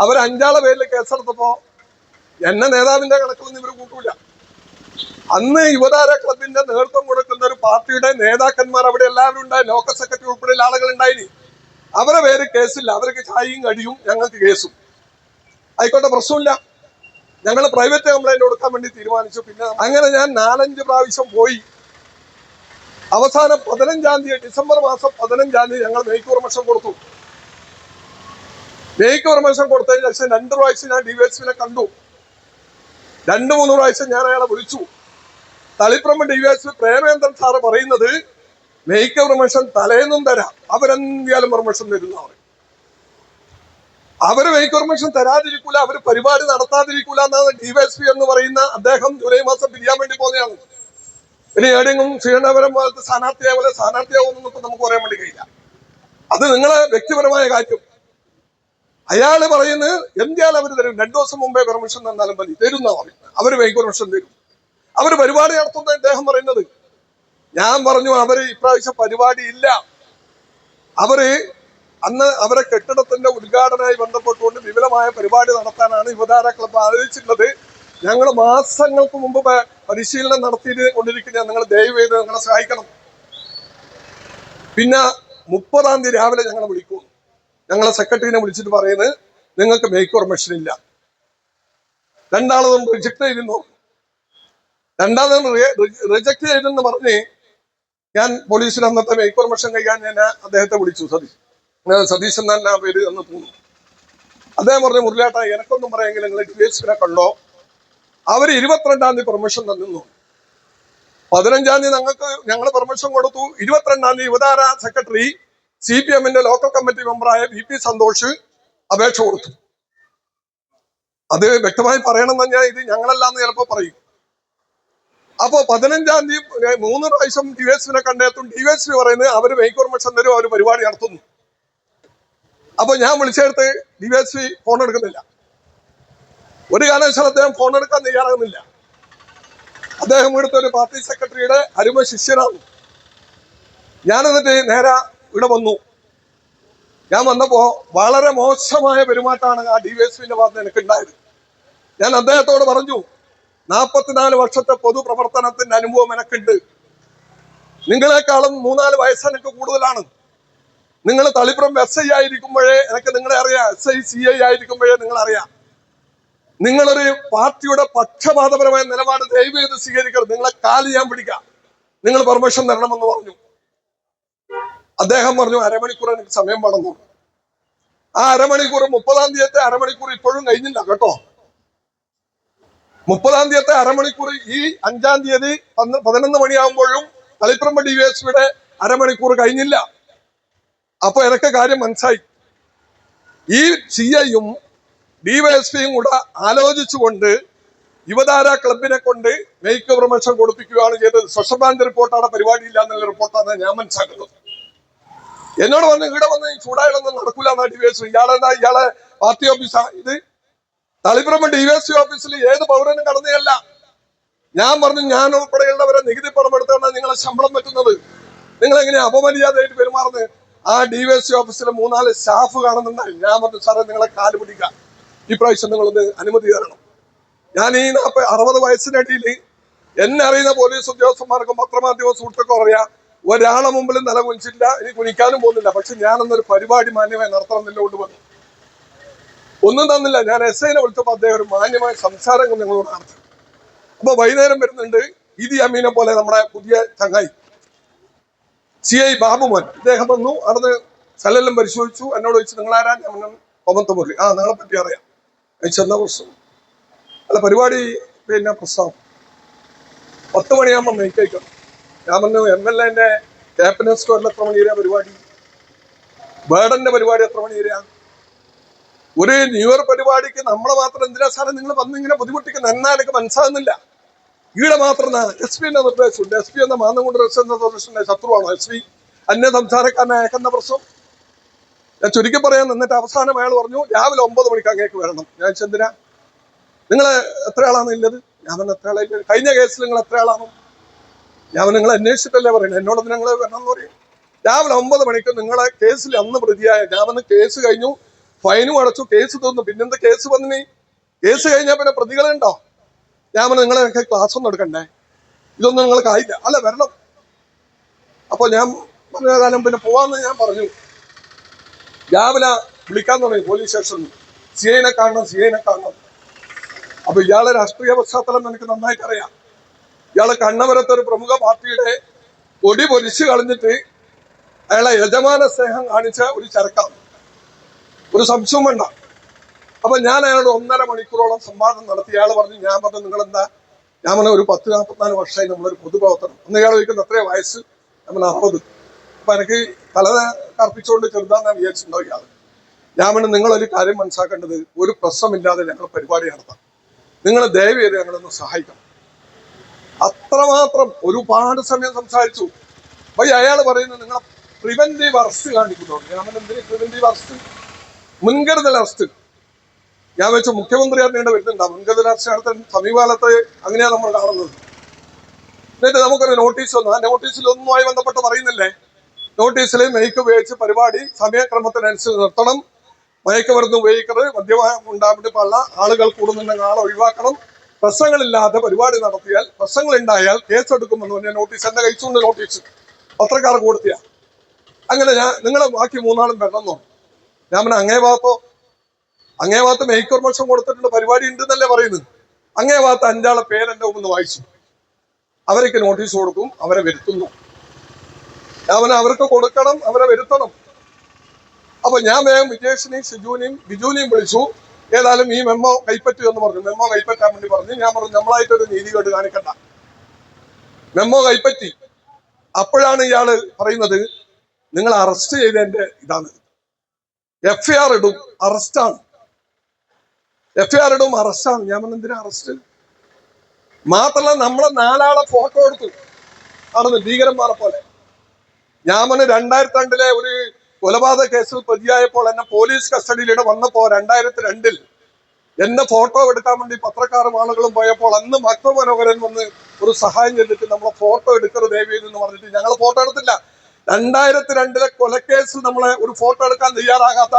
അവർ 5 ആളുടെ പേരിൽ കേസെടുത്തപ്പോ എന്നെ നേതാവിന്റെ കണക്കൊന്നും ഇവർ കൂട്ടൂല. അന്ന് യുവതാര ക്ലബിന്റെ നേതൃത്വം കൊടുക്കുന്ന ഒരു പാർട്ടിയുടെ നേതാക്കന്മാർ അവിടെ എല്ലാവരും ഉണ്ടായി, ലോക്കൽ സെക്രട്ടറി ഉൾപ്പെടെയുള്ള ആളുകൾ ഉണ്ടായിനി. അവരെ പേര് കേസില്ല, അവർക്ക് ചായയും കടിയും, ഞങ്ങൾക്ക് കേസും. ആയിക്കോട്ടെ, പ്രശ്നമില്ല. ഞങ്ങൾ പ്രൈവറ്റ് കംപ്ലൈന്റ് കൊടുക്കാൻ വേണ്ടി തീരുമാനിച്ചു. പിന്നെ അങ്ങനെ ഞാൻ 4-5 പ്രാവശ്യം പോയി. അവസാനം 15-ാം തീയതി, ഡിസംബർ മാസം 15-ാം തീയതി ഞങ്ങൾ മേക്ക് പെർമിഷൻ കൊടുത്തു. മേക്ക് പെർമിഷൻ കൊടുത്തതിന് ശേഷം 2 പ്രാവശ്യം ഞാൻ DYSPനെ കണ്ടു. 2-3 പ്രാവശ്യം ഞാൻ അയാളെ വിളിച്ചു. തളിപ്പറമ്പ് DYSP പ്രേമേന്ദ്രൻ സാറ് പറയുന്നത് മേക്ക് പെർമിഷൻ തലേന്നും തരാം, അവരെന്തായാലും പെർമിഷൻ തരുന്ന പറയും. അവര് മേക്ക് പെർമിഷൻ തരാതിരിക്കൂല, അവര് പരിപാടി നടത്താതിരിക്കൂല എന്നാണ് DYSP എന്ന് പറയുന്ന അദ്ദേഹം ജൂലൈ മാസം പിരിയാൻ വേണ്ടി പോകുന്നതാണ്. ഇനി ഏതെങ്കിലും ശ്രീകണ്ഠപുരം പോലത്തെ സ്ഥാനാർത്ഥിയാവുമെന്നൊന്നും ഇപ്പൊ നമുക്ക് പറയാൻ വേണ്ടി കഴിയില്ല. അത് നിങ്ങളെ വ്യക്തിപരമായ കാര്യം. അയാള് പറയുന്നത് എന്തായാലും അവർ തരും, 2 ദിവസം മുമ്പേ പെർമിഷൻ തന്നാലും മതി, തരുന്ന പറയും. അവര് മേക്ക് പെർമിഷൻ തരും, അവര് പരിപാടി നടത്തുന്ന അദ്ദേഹം പറയുന്നത്. ഞാൻ പറഞ്ഞു അവര് ഇപ്രാവശ്യം പരിപാടി ഇല്ല. അന്ന് അവരെ കെട്ടിടത്തിന്റെ ഉദ്ഘാടനവുമായി ബന്ധപ്പെട്ടുകൊണ്ട് വിപുലമായ പരിപാടി നടത്താനാണ് യുവതാര ക്ലബ്ബ് ആലോചിച്ചിട്ടുള്ളത്. ഞങ്ങൾ മാസങ്ങൾക്ക് മുമ്പ് പരിശീലനം നടത്തിയിട്ട് കൊണ്ടിരിക്കുന്ന നിങ്ങൾ ദയവ് ചെയ്ത് ഞങ്ങളെ സഹായിക്കണം. പിന്നെ 30-ാം തീയതി രാവിലെ ഞങ്ങളെ വിളിക്കും. ഞങ്ങളെ സെക്രട്ടറിനെ വിളിച്ചിട്ട് പറയുന്നത് നിങ്ങൾക്ക് മേക്ക് പെർമിഷൻ ഇല്ല. 2 റിജക്ട് ചെയ്തിരുന്നു. 2 റിജക്ട് ചെയ്തെന്ന് പറഞ്ഞ് ഞാൻ പോലീസിന് അന്നത്തെ മേക്ക് പെർമിഷൻ കഴിയാൻ ഞാൻ അദ്ദേഹത്തെ വിളിച്ചു. സതീശൻ തന്നെ ആ പേര് എന്ന് തോന്നുന്നു. അദ്ദേഹം പറഞ്ഞു, മുരളിയേട്ടാ എനക്കൊന്നും പറയാമെങ്കിൽ നിങ്ങൾ DYSPനെ കണ്ടോ. അവർ 22-ാം തീയതി പെർമിഷൻ തന്നു. 15-ാം തീയതി ഞങ്ങൾ പെർമിഷൻ കൊടുത്തു. 22-ാം തീയതി യുവതാര സെക്രട്ടറി CPM-ന്റെ ലോക്കൽ കമ്മിറ്റി മെമ്പറായ VP സന്തോഷ് അപേക്ഷ കൊടുത്തു. അത് വ്യക്തമായി പറയണമെന്ന് ഞാൻ ഇത് ഞങ്ങളല്ലാന്ന് ചിലപ്പോ പറയും. അപ്പോ 15-ാം തീയതി 3 പ്രാവശ്യം DYSPനെ കണ്ടെത്തും. DYSP പറയുന്നത് അവര് മേക്ക് പെർമിഷൻ തരും, അവർ പരിപാടി നടത്തുന്നു. അപ്പൊ ഞാൻ വിളിച്ചെടുത്ത് DYSP ഫോൺ എടുക്കുന്നില്ല. ഒരു കാരണവശാലും അദ്ദേഹം ഫോൺ എടുക്കാൻ തയ്യാറാകുന്നില്ല. അദ്ദേഹം ഇവിടുത്തെ ഒരു പാർട്ടി സെക്രട്ടറിയുടെ അരുമ ശിഷ്യനാണ്. ഞാൻ എന്നിട്ട് നേരെ ഇവിടെ വന്നു. ഞാൻ വന്നപ്പോ വളരെ മോശമായ പെരുമാറ്റമാണ് ആ DYSPന്റെ ഭാഗത്ത് എനിക്ക് ഉണ്ടായത്. ഞാൻ അദ്ദേഹത്തോട് പറഞ്ഞു, 44 വർഷത്തെ പൊതുപ്രവർത്തനത്തിന്റെ അനുഭവം എനിക്കുണ്ട്. നിങ്ങളെക്കാളും 3-4 വയസ്സ് എനിക്ക് കൂടുതലാണ്. നിങ്ങൾ തളിപ്പറമ്പ് SI ആയിരിക്കുമ്പോഴേ എനിക്ക് നിങ്ങളെ അറിയാം, SI CI ആയിരിക്കുമ്പോഴേ നിങ്ങളറിയാം. നിങ്ങളൊരു പാർട്ടിയുടെ പക്ഷപാതപരമായ നിലപാട് ദയവ് ചെയ്ത് സ്വീകരിക്കരുത്. നിങ്ങളെ കാല് ഞാൻ പിടിക്കാം, നിങ്ങൾ പെർമിഷൻ തരണമെന്ന് പറഞ്ഞു. അദ്ദേഹം പറഞ്ഞു 1/2 മണിക്കൂർ എനിക്ക് സമയം വേണമെന്ന്. ആ 1/2 മണിക്കൂർ 30-ാം തീയതി 1/2 മണിക്കൂർ ഇപ്പോഴും കഴിഞ്ഞില്ല കേട്ടോ. 30-ാം തീയതി 1/2 മണിക്കൂർ ഈ 5-ാം തീയതി 11 മണിയാകുമ്പോഴും തളിപ്പറമ്പ് DYSPയുടെ 1/2 മണിക്കൂർ കഴിഞ്ഞില്ല. അപ്പൊ എനിക്ക് കാര്യം മനസ്സിലായി. ഈ CIയും DYSPയും കൂടെ ആലോചിച്ചുകൊണ്ട് യുവതാര ക്ലബിനെ കൊണ്ട് മേക്ക് പ്രൊമോഷൻ കൊടുപ്പിക്കുകയാണ് ചെയ്തത്. സ്പെഷ്യൽ ബ്രാഞ്ച് റിപ്പോർട്ടാണ്, പരിപാടിയില്ല എന്നുള്ള റിപ്പോർട്ടാണ് ഞാൻ മനസ്സിലാക്കുന്നത്. എന്നോട് വന്ന് ഇവിടെ വന്ന് ചൂടായിടൊന്നും നടക്കൂല എന്നാ DYSP. ഇയാളെ പാർട്ടി ഓഫീസാ ഇത്? തളിപ്പറമ്പ് DYSP ഓഫീസിൽ ഏത് പൗരനും കടന്നതല്ല. ഞാൻ പറഞ്ഞു, ഞാൻ ഉൾപ്പെടെയുള്ളവരെ നികുതി പണം എടുത്താണ് നിങ്ങളെ ശമ്പളം പറ്റുന്നത്. നിങ്ങൾ എങ്ങനെയാ അപമര്യാദയായിട്ട് പെരുമാറുന്നത്? ആ DYSP ഓഫീസിലെ 3-4 സ്റ്റാഫ് കാണുന്നുണ്ടായി. ഞാൻ പറഞ്ഞു, സാറേ നിങ്ങളെ കാല് പിടിക്കാം, ഈ പ്രാവശ്യം നിങ്ങളൊന്ന് അനുമതി തരണം. ഞാൻ ഈ 60 വയസ്സിനിടയിൽ എന്നെ അറിയുന്ന പോലീസ് ഉദ്യോഗസ്ഥന്മാർക്കും പത്രമാധ്യമ സുഹൃത്തുക്കളും അറിയാം, ഒരാളെ മുമ്പിൽ നില കുനിച്ചില്ല, ഇനി കുനിക്കാനും പോകുന്നില്ല. പക്ഷെ ഞാനൊന്നൊരു പരിപാടി മാന്യമായി നടത്തണമെന്നില്ല കൊണ്ടുവന്നു. ഒന്നും തന്നില്ല. ഞാൻ SIനെ വിളിച്ചപ്പോൾ അദ്ദേഹം ഒരു മാന്യമായ സംസാരം നിങ്ങളോട് നടത്തി. അപ്പൊ വൈകുന്നേരം വരുന്നുണ്ട് ഇതി അമീനെ പോലെ നമ്മുടെ പുതിയ ചങ്ങായി CI ബാബുമോൻ. ഇദ്ദേഹം വന്നു, അവിടുന്ന് സ്ഥലമെല്ലാം പരിശോധിച്ചു. എന്നോട് ചോദിച്ചു, നിങ്ങളാരാ? ഞാൻ ഒമത്ത് മുരളി. നിങ്ങളെ പറ്റി അറിയാം. ചെന്ന പ്രശ്നം അല്ല, പരിപാടി പിന്നെ പ്രസ്താവം 10 മണിയാകുമ്പോൾ മേക്കയക്കണം. ഞാൻ പറഞ്ഞു, MLAന്റെ ക്യാബിനറ്റ് സ്ക്വയറിൽ എത്ര മണി വരെയാ പരിപാടി? ബേർഡന്റെ പരിപാടി എത്ര മണി വരെയാ? ഒരു ന്യൂ ഇയർ പരിപാടിക്ക് നമ്മളെ മാത്രം എന്തിനാ സാറേ നിങ്ങൾ വന്ന് ഇങ്ങനെ ബുദ്ധിമുട്ടിക്കുന്നത്? എന്നാ എനിക്ക് മനസ്സിലാകുന്നില്ല. ഈടെ മാത്രം SP-ന്റെ നിർദ്ദേശമുണ്ട്. SP എന്ന മാന്നംകുണ്ട് റെസിഡന്റ് ശത്രുവാണോ SP? അന്യ സംസ്ഥാനക്കാരനെ അയക്കുന്ന പ്രശ്നം. ഞാൻ ചുരുക്കി പറയാൻ നിന്നിട്ട് അവസാനം അയാൾ പറഞ്ഞു, രാവിലെ 9 മണിക്ക് അങ്ങേക്ക് വരണം. ഞാൻ എന്തിനാ? നിങ്ങൾ എത്ര ആളാണ് ഇല്ലത്? ഞാൻ എത്ര ആളായില്ല. കഴിഞ്ഞ കേസിൽ നിങ്ങൾ എത്ര ആളാണോ? ഞാൻ നിങ്ങൾ അന്വേഷിച്ചിട്ടല്ലേ പറയുന്നത്, എന്നോട് നിങ്ങൾ വരണം എന്ന് പറയും. രാവിലെ 9 മണിക്ക് നിങ്ങളെ കേസിൽ അന്ന് പ്രതിയായ ഞാൻ കേസ് കഴിഞ്ഞു, ഫൈനും അടച്ചു, കേസ് തീർന്നു. പിന്നെന്ത് കേസ് വന്നിനി? കേസ് കഴിഞ്ഞാൽ പിന്നെ പ്രതികളുണ്ടോ? ഞാൻ നിങ്ങളെ ക്ലാസ് ഒന്നും എടുക്കണ്ടേ? ഇതൊന്നും നിങ്ങൾക്ക് ആയില്ല. അല്ല, വരണം. അപ്പൊ ഞാൻ പറഞ്ഞ കാലം പിന്നെ പോവാന്ന് ഞാൻ പറഞ്ഞു. രാവിലെ വിളിക്കാൻ തുടങ്ങി പോലീസ് സ്റ്റേഷനിൽ. CIനെ കാണണം. അപ്പൊ ഇയാളെ രാഷ്ട്രീയ പശ്ചാത്തലം എനിക്ക് നന്നായിട്ട് അറിയാം. ഇയാള് കണ്ണവരത്തെ ഒരു പ്രമുഖ പാർട്ടിയുടെ കൊടി പൊലിച്ചു കളഞ്ഞിട്ട് അയാളെ യജമാന സ്നേഹം കാണിച്ച ഒരു ചരക്കാണ്, ഒരു സംശയം വേണ്ട. അപ്പൊ ഞാൻ അയാളോട് 1.5 മണിക്കൂറോളം സംവാദം നടത്തി. അയാൾ പറഞ്ഞു, ഞാൻ പറഞ്ഞു നിങ്ങളെന്താ? ഞാൻ പറഞ്ഞ ഒരു 10-44 വർഷമായി നമ്മളൊരു പൊതുപ്രവർത്തനം. അന്ന് ഇയാൾ ചോദിക്കുന്നത് എത്രയോ വയസ്സ്? നമ്മൾ 60. അപ്പൊ എനിക്ക് തല കർപ്പിച്ചുകൊണ്ട് ചെറുതാന്ന് വിചാരിച്ചിട്ടുണ്ടോ ഇയാൾ? ഞാൻ പറഞ്ഞു, നിങ്ങളൊരു കാര്യം മനസ്സിലാക്കേണ്ടത്, ഒരു പ്രശ്നമില്ലാതെ ഞങ്ങൾ പരിപാടി നടത്താം. നിങ്ങൾ ദയവ് ചെയ്ത് ഞങ്ങളൊന്ന് സഹായിക്കണം. അത്രമാത്രം ഒരുപാട് സമയം സംസാരിച്ചു. അയാൾ പറയുന്നത് നിങ്ങൾ പ്രിവെന്റീവ് അറസ്റ്റ് കാണിക്കുന്നു. ഞാൻ എന്തിനു പ്രിവെന്റീവ് അറസ്റ്റ്? മുൻകരുതൽ അറസ്റ്റ്. ഞാൻ വെച്ചു മുഖ്യമന്ത്രി അറിഞ്ഞേണ്ട വരുന്നുണ്ടോ? മുൻകരുതൽ അറസ്റ്റ് നടത്താൻ സമീപകാലത്ത് അങ്ങനെയാണ് നമ്മൾ കാണുന്നത്. എന്നിട്ട് നമുക്കൊരു നോട്ടീസ് വന്നു. ആ നോട്ടീസിൽ ഒന്നുമായി ബന്ധപ്പെട്ട് പറയുന്നില്ലേ? നോട്ടീസിൽ മയക്ക് ഉപയോഗിച്ച് പരിപാടി സമയക്രമത്തിനനുസരിച്ച് നിർത്തണം, മയക്കുമരുന്ന് ഉപയോഗിക്കരുത്, മദ്യപാനം ഉണ്ടാകാൻ പാടില്ല, ആളുകൾ കൂടുന്നുണ്ടെങ്കിൽ ആളെ ഒഴിവാക്കണം, പ്രശ്നങ്ങളില്ലാതെ പരിപാടി നടത്തിയാൽ പ്രശ്നങ്ങൾ ഉണ്ടായാൽ കേസെടുക്കുമെന്ന് പറഞ്ഞ നോട്ടീസ് എന്റെ കഴിച്ചുകൊണ്ട് നോട്ടീസ് പത്രക്കാർക്ക് കൊടുത്തിയ. അങ്ങനെ നിങ്ങളെ ബാക്കി 3 ആളും വരണമെന്നോ? ഞാൻ പറഞ്ഞ അങ്ങേ ഭാഗത്ത് മേക്ക് പ്രൊമോഷൻ കൊടുത്തിട്ടുണ്ട്, പരിപാടി ഉണ്ടെന്നല്ലേ പറയുന്നത്. അങ്ങേ ഭാഗത്ത് 5 ആളെ പേരെന്റെ മുമ്പ് വായിച്ചു. അവർക്ക് നോട്ടീസ് കൊടുക്കും, അവരെ വരുത്തുന്നു. ഞാൻ അവർക്ക് കൊടുക്കണം, അവരെ വരുത്തണം. അപ്പൊ ഞാൻ വേഗം വിജേഷിനെയും ഷിജുവിനെയും ബിജുവിനെയും വിളിച്ചു. ഏതായാലും ഈ മെമ്മോ കൈപ്പറ്റു എന്ന് പറഞ്ഞു. മെമ്മോ കൈപ്പറ്റാൻ വേണ്ടി പറഞ്ഞു. ഞാൻ പറഞ്ഞു, നമ്മളായിട്ടൊരു നീതികേട് കാണിക്കണ്ട, മെമ്മോ കൈപ്പറ്റി. അപ്പോഴാണ് ഇയാള് പറയുന്നത്, നിങ്ങൾ അറസ്റ്റ് ചെയ്തതിന്റെ ഇതാണ്, FIR ഇടും, അറസ്റ്റാണ്, FIR ഇടും, അറസ്റ്റാണ്. ഞാൻ പറഞ്ഞു, എന്തിനാ അറസ്റ്റ്? മാത്രമല്ല നമ്മളെ 4 ആളെ ഫോട്ടോ എടുത്തു നടന്ന് ഭീകരന്മാരെ പോലെ. ഞാൻ പറഞ്ഞു, 2002 ഒരു കൊലപാതക കേസിൽ പ്രതിയായപ്പോൾ എന്നെ പോലീസ് കസ്റ്റഡിയിലിടെ വന്നപ്പോ 2002 എന്നെ ഫോട്ടോ എടുക്കാൻ വേണ്ടി പത്രക്കാരും ആളുകളും പോയപ്പോൾ അന്ന് മക്ത മനോഹരൻ വന്ന് ഒരു സഹായം ചെയ്തിട്ട് നമ്മളെ ഫോട്ടോ എടുക്കരുത് ദേവിയെന്ന് പറഞ്ഞിട്ട് ഞങ്ങൾ ഫോട്ടോ എടുത്തില്ല. 2002 കൊലക്കേസിൽ നമ്മളെ ഒരു ഫോട്ടോ എടുക്കാൻ തയ്യാറാകാത്ത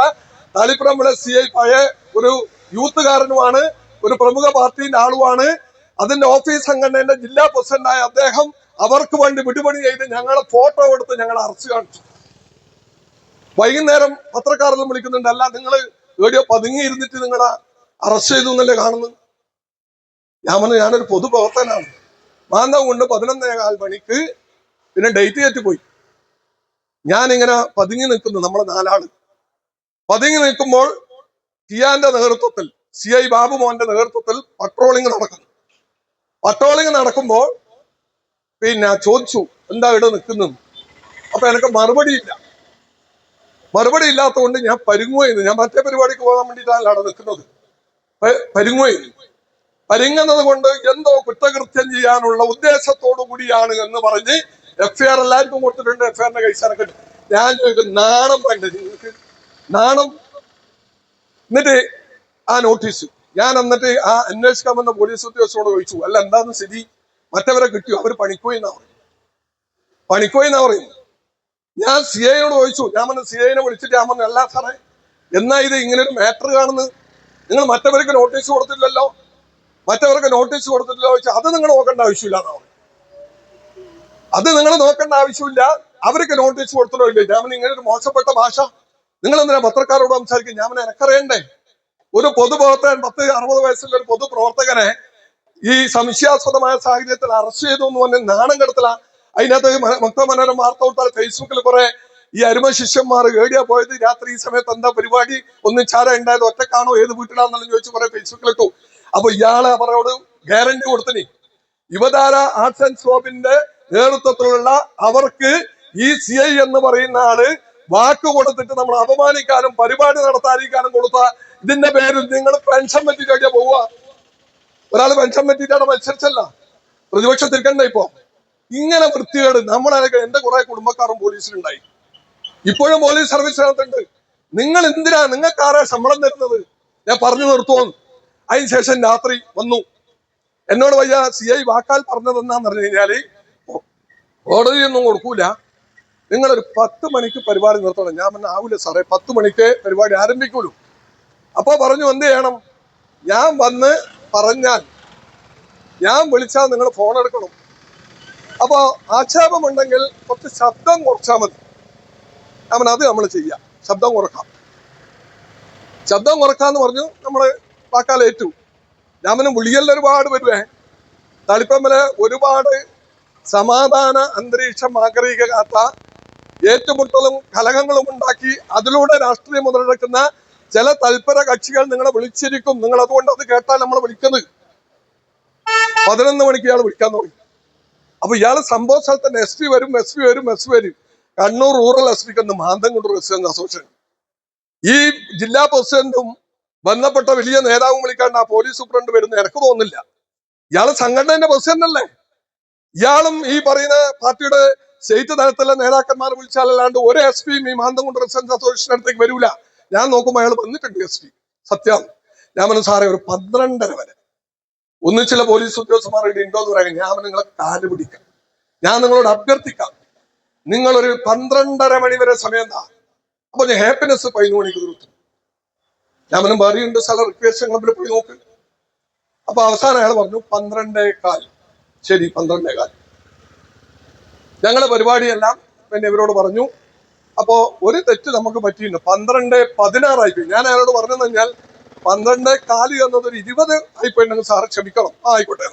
തളിപ്പറമ്പിലെ CI പഴയ ഒരു യൂത്തുകാരനുമാണ്, ഒരു പ്രമുഖ പാർട്ടിന്റെ ആളുമാണ്. അതിന്റെ ഓഫീസ് സംഘടനയുടെ ജില്ലാ പ്രസിഡന്റായ അദ്ദേഹം അവർക്ക് വേണ്ടി വിടുപണി ചെയ്ത് ഞങ്ങളെ ഫോട്ടോ എടുത്ത് ഞങ്ങളെ അറസ്റ്റ് കാണിച്ചു. വൈകുന്നേരം പത്രക്കാരെല്ലാം വിളിക്കുന്നുണ്ട്, അല്ല നിങ്ങൾ എവിടെയോ പതുങ്ങിയിരുന്നിട്ട് നിങ്ങളെ അറസ്റ്റ് ചെയ്തു എന്നല്ലേ കാണുന്നു. ഞാൻ പറഞ്ഞു, ഞാനൊരു പൊതുപ്രവർത്തനാണ്. മാന്തം കൊണ്ട് 11:15 മണിക്ക് പിന്നെ ഡേറ്റ് തെറ്റിപ്പോയി. ഞാനിങ്ങനെ പതുങ്ങി നിൽക്കുന്നു. നമ്മളെ 4 ആള് പതുങ്ങി നിൽക്കുമ്പോൾ കിയാന്റെ നേതൃത്വത്തിൽ, CI ബാബുമോന്റെ നേതൃത്വത്തിൽ പട്രോളിംഗ് നടക്കുന്നു. പട്രോളിംഗ് നടക്കുമ്പോൾ പിന്നെ ചോദിച്ചു, എന്താ ഇവിടെ നിൽക്കുന്നു? അപ്പൊ എനിക്ക് മറുപടിയില്ല. മറുപടി ഇല്ലാത്തതുകൊണ്ട് ഞാൻ പരുങ്ങുമായിരുന്നു. ഞാൻ മറ്റേ പരിപാടിക്ക് പോകാൻ വേണ്ടിയിട്ടാണ് അവിടെ നിൽക്കുന്നത്. പരുങ്ങുമായിരുന്നു. പരുങ്ങുന്നത് കൊണ്ട് എന്തോ കുറ്റകൃത്യം ചെയ്യാനുള്ള ഉദ്ദേശത്തോടു കൂടിയാണ് എന്ന് പറഞ്ഞ് FIR എല്ലാവർക്കും കൊടുത്തിട്ടുണ്ട്. FIRന്റെ കൈസാരൊക്കെ ഞാൻ ചോദിക്കും, നാണം വേണ്ടേ നിങ്ങൾക്ക്? നാണം. എന്നിട്ട് ആ നോട്ടീസ് ഞാൻ എന്നിട്ട് ആ അന്വേഷിക്കാൻ വന്ന പോലീസ് ഉദ്യോഗസ്ഥരോട് ചോദിച്ചു, അല്ല എന്താന്ന് സ്ഥിതി, മറ്റവരെ കിട്ടിയോ? അവര് പണിക്കോയിന്നാ പറയുന്നു. ഞാൻ CIയോട് ചോദിച്ചു, ഞാൻ പറഞ്ഞു CIനെ വിളിച്ചിട്ട് ഞാൻ പറഞ്ഞു, അല്ല സാറേ എന്നാ ഇത് ഇങ്ങനെ ഒരു മാറ്റർ കാണുന്നത്, നിങ്ങൾ മറ്റവർക്ക് നോട്ടീസ് കൊടുത്തില്ലല്ലോ ചോദിച്ചാൽ അത് നിങ്ങൾ നോക്കേണ്ട ആവശ്യമില്ല എന്നാ പറഞ്ഞു. അത് നിങ്ങൾ നോക്കേണ്ട ആവശ്യമില്ല, അവർക്ക് നോട്ടീസ് കൊടുത്തല്ലോ ഇല്ലേ? ഞാൻ ഇങ്ങനെ ഒരു മോശപ്പെട്ട ഭാഷ നിങ്ങൾ എന്തിനാ പത്രക്കാരോട് സംസാരിക്കും? ഞാൻ എനിക്കറിയണ്ടേ? ഒരു പൊതുപ്രവർത്തകൻ 60 വയസ്സുള്ള ഒരു പൊതുപ്രവർത്തകനെ ഈ സംശയാസ്പദമായ സാഹചര്യത്തിൽ അറസ്റ്റ് ചെയ്തു എന്ന് പറഞ്ഞ് നാണം കെടുത്തല. അതിനകത്ത് മൊത്തമനോരമ വാർത്ത കൊടുത്താൽ ഫേസ്ബുക്കിൽ കുറെ ഈ അരുമ ശിഷ്യന്മാർ ഏടിയാ പോയത്, രാത്രി ഈ സമയത്ത് എന്താ പരിപാടി, ഒന്നിച്ചാര ഉണ്ടായത്, ഒറ്റക്കാണോ, ഏത് വീട്ടിലാണെന്നെല്ലാം ചോദിച്ചു കുറെ ഫേസ്ബുക്കിലിട്ടു. അപ്പൊ ഇയാളെ അവരോട് ഗ്യാരണ്ടി കൊടുത്തിനി. യുവതാര ആർട്സ് ആൻഡ് സ്കോപ്പിന്റെ നേതൃത്വത്തിലുള്ള അവർക്ക് ഈ CI എന്ന് പറയുന്ന ആള് വാക്ക് കൊടുത്തിട്ട് നമ്മൾ അപമാനിക്കാനും പരിപാടി നടത്താതിരിക്കാനും കൊടുത്ത ഇതിന്റെ പേരിൽ നിങ്ങൾ പെൻഷൻ പറ്റി കഴിഞ്ഞാൽ പോവുക. ഒരാൾ പെൻഷൻ പറ്റിയിട്ടാണ് മത്സരിച്ചല്ല, പ്രതിപക്ഷത്തിരിക്കണ്ട. ഇപ്പൊ ഇങ്ങനെ വൃത്തികേട് നമ്മളൊക്കെ എന്റെ കുറെ കുടുംബക്കാരും പോലീസിലുണ്ടായി, ഇപ്പോഴും പോലീസ് സർവീസിനകത്തുണ്ട്. നിങ്ങൾ എന്തിനാ, നിങ്ങൾക്ക് ആരാ ശമ്പളം തരുന്നത്? ഞാൻ പറഞ്ഞു നിർത്തുമെന്ന്. അതിനുശേഷം രാത്രി വന്നു എന്നോട്, വയ്യ CI വാക്കാൽ പറഞ്ഞതെന്നാന്ന് പറഞ്ഞു കഴിഞ്ഞാല് കോടതിയൊന്നും കൊടുക്കൂല, നിങ്ങളൊരു 10 മണിക്ക് പരിപാടി നിർത്തണം. ഞാൻ പറഞ്ഞ ആവൂല സാറേ, 10 മണിക്ക് പരിപാടി ആരംഭിക്കുള്ളൂ. അപ്പൊ പറഞ്ഞു എന്ത് ചെയ്യണം? ഞാൻ വന്ന് പറഞ്ഞാൽ, ഞാൻ വിളിച്ചാൽ നിങ്ങൾ ഫോൺ എടുക്കണം. അപ്പൊ ആക്ഷേപമുണ്ടെങ്കിൽ കുറച്ച് ശബ്ദം കുറച്ചാൽ മതി. ഞാൻ അത് നമ്മൾ ചെയ്യാം, ശബ്ദം കുറക്കാന്ന് പറഞ്ഞു. നമ്മള് വാക്കാൽ ഏറ്റു. ഞാൻ വിളികളിൽ ഒരുപാട് വരുവേ, തളിപ്പമ്മല് ഒരുപാട് സമാധാന അന്തരീക്ഷം ആഗ്രഹിക്കാത്ത, ഏറ്റുമുട്ടലും കലഹങ്ങളും ഉണ്ടാക്കി അതിലൂടെ രാഷ്ട്രീയം മുതലെടുക്കുന്ന ചില തൽപര കക്ഷികൾ നിങ്ങളെ വിളിച്ചിരിക്കും. നിങ്ങൾ അതുകൊണ്ട് അത് കേട്ടാൽ നമ്മൾ വിളിക്കുന്നത്. 11 മണിക്ക് ഇയാൾ വിളിക്കാൻ തുടങ്ങി. അപ്പൊ ഇയാള് സംഭവ സ്ഥലത്തന്നെ SP വരും. കണ്ണൂർ റൂറൽ SPക്ക് മാന്തൻകുണ്ട് റെസിഡന്റ് അസോസിയേഷൻ ഈ ജില്ലാ പ്രസിഡന്റും ബന്ധപ്പെട്ട വലിയ നേതാവും വിളിക്കാണ്ട് ആ പോലീസ് സൂപ്രണ്ട് വരുന്ന എനിക്ക് തോന്നുന്നില്ല. ഇയാള് സംഘടനയുടെ പ്രസിഡന്റ് അല്ലേ? ഇയാളും ഈ പറയുന്ന പാർട്ടിയുടെ സ്റ്റേറ്റ് തലത്തിലെ നേതാക്കന്മാർ വിളിച്ചാലല്ലാണ്ട് ഒരു SPയും ഈ മാന്തൻകുണ്ട് റെസിഡന്റ് അസോസിയേഷൻ അടുത്തേക്ക് വരൂല. ഞാൻ നോക്കുമ്പോൾ അയാൾ വന്നിട്ടുണ്ട്, SP സത്യം. ഞാൻ പറഞ്ഞു സാറേ ഒരു 12:30 വരെ ഒന്നിച്ചുള്ള പോലീസ് ഉദ്യോഗസ്ഥന്മാർ ഇവിടെ ഉണ്ടോ എന്ന് പറയാൻ. ഞാൻ നിങ്ങളെ കാല് പിടിക്കാം, ഞാൻ നിങ്ങളോട് അഭ്യർത്ഥിക്കാം, നിങ്ങളൊരു 12:30 മണി വരെ സമയം എന്താ? അപ്പൊ ഞാൻ ഹാപ്പിനെസ് 11 മണിക്ക് തീർത്തു. ഞാൻ പറയുന്നുണ്ട് സ്ഥല റിക്വസ്റ്റ് ക്ലബിൽ പോയി നോക്ക്. അപ്പൊ അവസാനം അയാൾ പറഞ്ഞു 12:15. ശരി 12:15. ഞങ്ങളെ പരിപാടിയെല്ലാം പിന്നെ ഇവരോട് പറഞ്ഞു. അപ്പോ ഒരു തെറ്റ് നമുക്ക് പറ്റിയിട്ടുണ്ട്. 12:16 ഞാൻ അയാളോട് പറഞ്ഞെന്ന് കഴിഞ്ഞാൽ 12:15 എന്നതൊരു 20 ആയിപ്പോയിട്ടുണ്ടെങ്കിൽ സാറ് ക്ഷമിക്കണം. ആയിക്കോട്ടെ.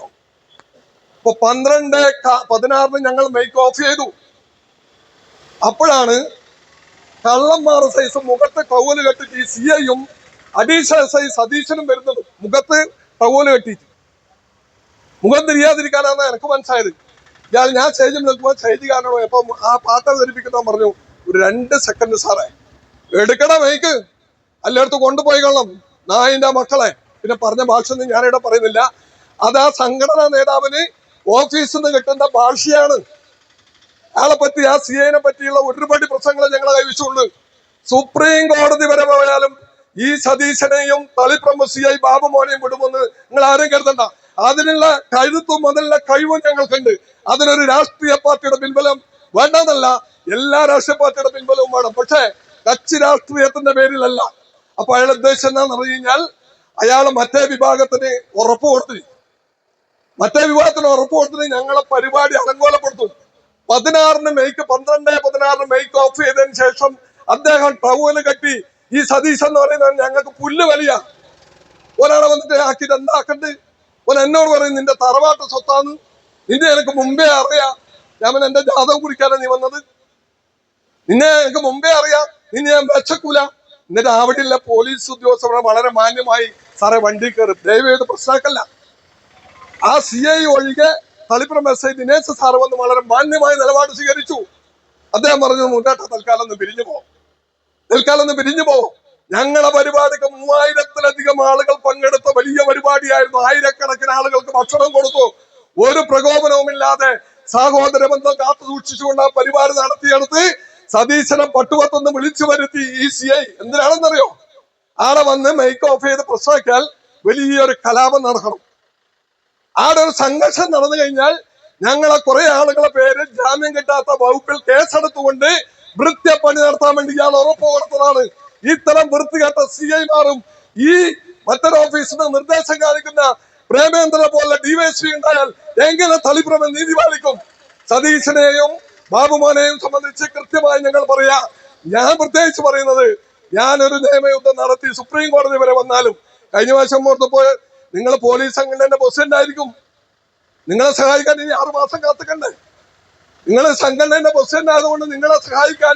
അപ്പൊ 12:16 ഞങ്ങൾ മൈക്ക് ഓഫ് ചെയ്തു. അപ്പോഴാണ് കള്ളന്മാർ സൈസ് മുഖത്ത് ടവല് കെട്ടിട്ട് ഈ CIയും അഡീഷണൽ SI സതീശനും വരുന്നത്. മുഖത്ത് ടവല് കെട്ടിയിട്ട് മുഖം തിരിയാതിരിക്കാനാണ് എനിക്ക് മനസ്സിലായത്. ഞാൻ സ്റ്റേജിൽ നിൽക്കുമ്പോൾ സ്റ്റേജുകാരനോട് എപ്പം ആ പാട്ട് ധരിപ്പിക്കുന്ന പറഞ്ഞു, ഒരു 2 സെക്കൻഡ് സാറേ എടുക്കണം മൈക്ക്, എല്ലായിടത്തും കൊണ്ടുപോയിക്കൊള്ളണം നായിന്റെ മക്കളെ. പിന്നെ പറഞ്ഞ ഭാഷ ഒന്നും ഞാനിവിടെ പറയുന്നില്ല. അത് ആ സംഘടനാ നേതാവിന് ഓഫീസിൽ നിന്ന് കിട്ടുന്ന ഭാഷയാണ്. അയാളെ പറ്റി, ആ CIനെ പറ്റിയുള്ള ഒരുപാട് പ്രശ്നങ്ങൾ ഞങ്ങളെ കൈവശമുണ്ട്. സുപ്രീം കോടതി വരെ പോയാലും ഈ സതീശനെയും തളിപ്രമ CI ബാബുമോനെയും വിടുമെന്ന് നിങ്ങൾ ആരും കരുതണ്ട. അതിനുള്ള കരുത്തും അതിനുള്ള കഴിവും ഞങ്ങൾക്കുണ്ട്. അതിനൊരു രാഷ്ട്രീയ പാർട്ടിയുടെ പിൻബലം വേണ്ടെന്നല്ല, എല്ലാ രാഷ്ട്രീയ പാർട്ടിയുടെ പിൻബലവും വേണം. പക്ഷേ കക്ഷി രാഷ്ട്രീയത്തിന്റെ പേരിലല്ല. അപ്പൊ അയാൾ ഉദ്ദേശം എന്താണെന്ന് പറഞ്ഞു കഴിഞ്ഞാൽ, അയാൾ മറ്റേ വിഭാഗത്തിന് ഉറപ്പ് കൊടുത്തു. ഞങ്ങളെ പരിപാടി അലങ്കോലപ്പെടുത്തും. 16 മൈക്ക് 12:16 മൈക്ക് ഓഫ് ചെയ്തതിന് ശേഷം അദ്ദേഹം ടവല് കെട്ടി ഈ സതീശ് എന്ന് പറയുന്നത് ഞങ്ങൾക്ക് പുല്ല് വലിയ ഒരാളെ വന്നിട്ട് ആക്കിയിട്ട് എന്താക്കണ്ട്. എന്നോട് പറയും നിന്റെ തറവാട്ട് സ്വത്താന്ന്, നിന്നെ എനിക്ക് മുമ്പേ അറിയാം. ഞാൻ എന്റെ ജാതകം കുറിക്കാനാണ് നീ വന്നത്, നിന്നെ എനിക്ക് മുമ്പേ അറിയാം, നിന്നെ ഞാൻ വെച്ചക്കൂല. എന്നിട്ട് അവിടെയുള്ള പോലീസ് ഉദ്യോഗസ്ഥർ വളരെ മാന്യമായി സാറേ വണ്ടി കയറും, ദയവേത് പ്രശ്നമാക്കല്ല. ആ CI ഒഴികെ തളിപ്പുറം SI ദിനേശ് സാറ് വന്ന് വളരെ മാന്യമായ നിലപാട് സ്വീകരിച്ചു. അദ്ദേഹം പറഞ്ഞു മുന്നേറ്റ തൽക്കാലം ഒന്ന് പിരിഞ്ഞു പോകും. തൽക്കാലം പിരിഞ്ഞു പോകും. ഞങ്ങളെ പരിപാടിക്ക് 3000-ലധികം ആളുകൾ പങ്കെടുത്ത വലിയ പരിപാടിയായിരുന്നു. ആയിരക്കണക്കിന് ആളുകൾക്ക് ഭക്ഷണം കൊടുത്തു. ഒരു പ്രകോപനവുമില്ലാതെ സഹോദര ബന്ധം കാത്തു സൂക്ഷിച്ചുകൊണ്ട് ആ പരിപാടി നടത്തിയെടുത്ത് സതീശനെ പട്ടുപത്തൊന്ന് വിളിച്ചു വരുത്തി ഈ CI. എന്തിനാണെന്നറിയോ? ആടെ വന്ന് മൈക്ക് ഓഫ് ചെയ്ത് പ്രസംഗിച്ചാൽ വലിയൊരു കലാപം നടക്കണം. ആടെ ഒരു സംഘർഷം നടന്നു കഴിഞ്ഞാൽ ഞങ്ങളെ കുറെ ആളുകളെ പേര് ജാമ്യം കിട്ടാത്ത വകുപ്പിൽ കേസെടുത്തുകൊണ്ട് വൃത്യപ്പണി നടത്താൻ വേണ്ടി ഇയാൾ ഉറപ്പ് കൊടുത്തതാണ്. ഇത്തരം വൃത്തികെട്ട CI-മാരും ഈ മറ്റൊരു ഓഫീസിന് നിർദ്ദേശം കാണിക്കുന്ന പ്രേമേന്ദ്രനെ പോലെ DYSP ഉണ്ടായാൽ എങ്ങനെ തളിപ്രമൻ നീതി പാലിക്കും? സതീശനെയും ബാബുമോനെയും സംബന്ധിച്ച് കൃത്യമായി ഞങ്ങൾ പറയാ. ഞാൻ പ്രത്യേകിച്ച് പറയുന്നത്, ഞാനൊരു നിയമയുദ്ധം നടത്തി സുപ്രീം കോടതി വരെ വന്നാലും കഴിഞ്ഞ വർഷം ഓർത്തപ്പോ നിങ്ങൾ പോലീസ് സംഘടനയുടെ പ്രസിഡന്റ് ആയിരിക്കും. നിങ്ങളെ സഹായിക്കാൻ ഇനി 6 മാസം കാത്തുക്കണ്ടേ? നിങ്ങളെ സംഘടനയുടെ പ്രസിഡന്റ് ആയതുകൊണ്ട് നിങ്ങളെ സഹായിക്കാൻ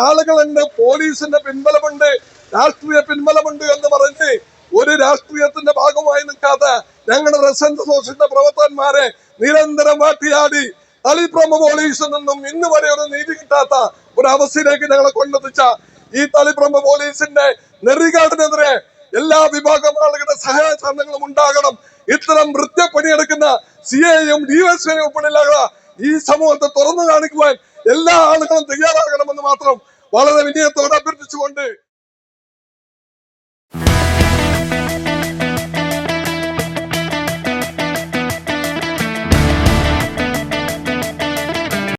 ആളുകളുണ്ട്, പോലീസിന്റെ പിൻബലമുണ്ട്, രാഷ്ട്രീയ പിൻബലമുണ്ട് എന്ന് പറഞ്ഞ് ഒരു രാഷ്ട്രീയത്തിന്റെ ഭാഗമായി നിൽക്കാതെ ഞങ്ങളുടെ റെസിഡന്റ് അസോസിയേഷന്റെ പ്രവർത്തകന്മാരെ നിരന്തരം വാട്ടിയാടി തളിപ്രമ പോലീസിൽ നിന്നും ഇന്ന് വരെ ഒരു നീതി കിട്ടാത്ത ഒരു അവസ്ഥയിലേക്ക് ഞങ്ങളെ കൊണ്ടെത്തിച്ച ഈ തളിപ്രമ പോലീസിന്റെ നെറികാടിനെതിരെ എല്ലാ വിഭാഗം ആളുകളുടെ സഹായ സഹകരണങ്ങളും ഉണ്ടാകണം. ഇത്തരം വൃത്യപ്പണിയെടുക്കുന്ന CI-യും DYSP-യും ഉൾപ്പെടെയുള്ള ഈ സമൂഹത്തെ തുറന്നു കാണിക്കുവാൻ എല്ലാ ആളുകളും തയ്യാറാകണമെന്ന് മാത്രം വളരെ വിനയത്തോടെ അഭ്യർത്ഥിച്ചുകൊണ്ട്